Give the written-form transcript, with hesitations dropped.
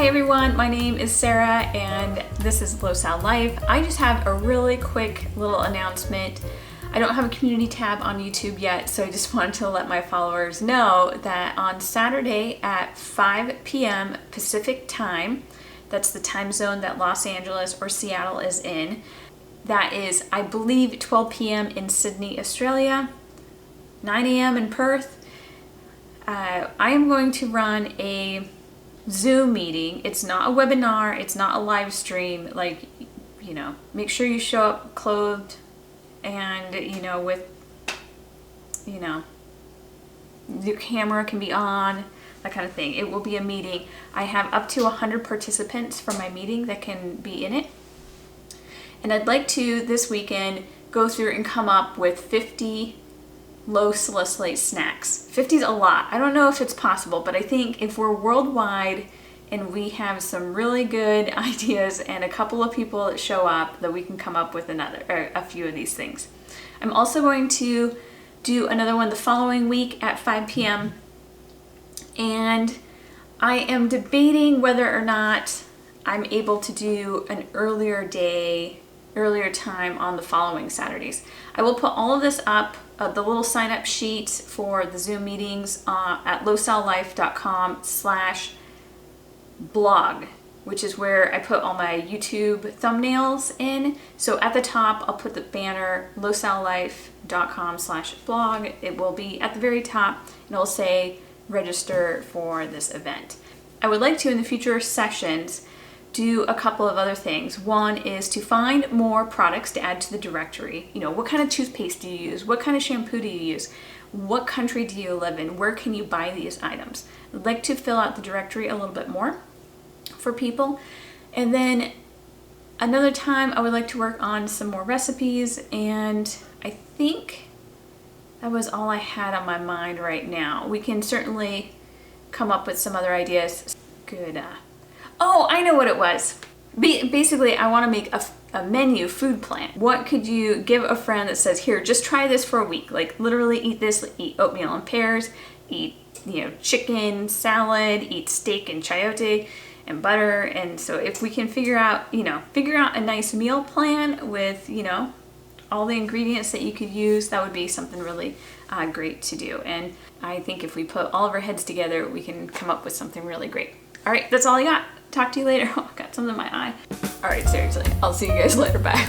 Hi everyone, my name is Sarah and this is Low-sal-life. I just have a really quick little announcement. I don't have a community tab on YouTube yet, so I just wanted to let my followers know that on Saturday at 5 p.m. Pacific time, that's the time zone that Los Angeles or Seattle is in. That is, I believe, 12 p.m. in Sydney, Australia, 9 a.m. in Perth. I am going to run a Zoom meeting. It's not a webinar, it's not a live stream. Like, you know, make sure you show up clothed and, you know, with, you know, your camera can be on, that kind of thing. It will be a meeting. I have up to 100 participants for my meeting that can be in it. And I'd like to, this weekend, go through and come up with 50 low salicylate snacks. 50 is a lot. I don't know if it's possible, but I think if we're worldwide and we have some really good ideas and a couple of people that show up, that we can come up with a few of these things. I'm also going to do another one the following week at 5 p.m. and I am debating whether or not I'm able to do an earlier time on the following Saturdays. I will put all of this up, the little sign up sheet for the Zoom meetings at low-sal-life.com/blog, which is where I put all my YouTube thumbnails in. So at the top, I'll put the banner low-sal-life.com/blog. It will be at the very top and it'll say register for this event. I would like to, in the future sessions, do a couple of other things. One is to find more products to add to the directory. You know, what kind of toothpaste do you use? What kind of shampoo do you use? What country do you live in? Where can you buy these items? I'd like to fill out the directory a little bit more for people. And then another time I would like to work on some more recipes, and I think that was all I had on my mind right now. We can certainly come up with some other ideas. Good. Oh, I know what it was. Basically, I want to make a menu food plan. What could you give a friend that says, here, just try this for a week. Like literally eat this, eat oatmeal and pears, eat, you know, chicken salad, eat steak and chayote and butter. And so if we can figure out a nice meal plan with, you know, all the ingredients that you could use, that would be something really great to do. And I think if we put all of our heads together, we can come up with something really great. All right, that's all I got. Talk to you later. Oh, I got something in my eye. All right, seriously, I'll see you guys later. Bye.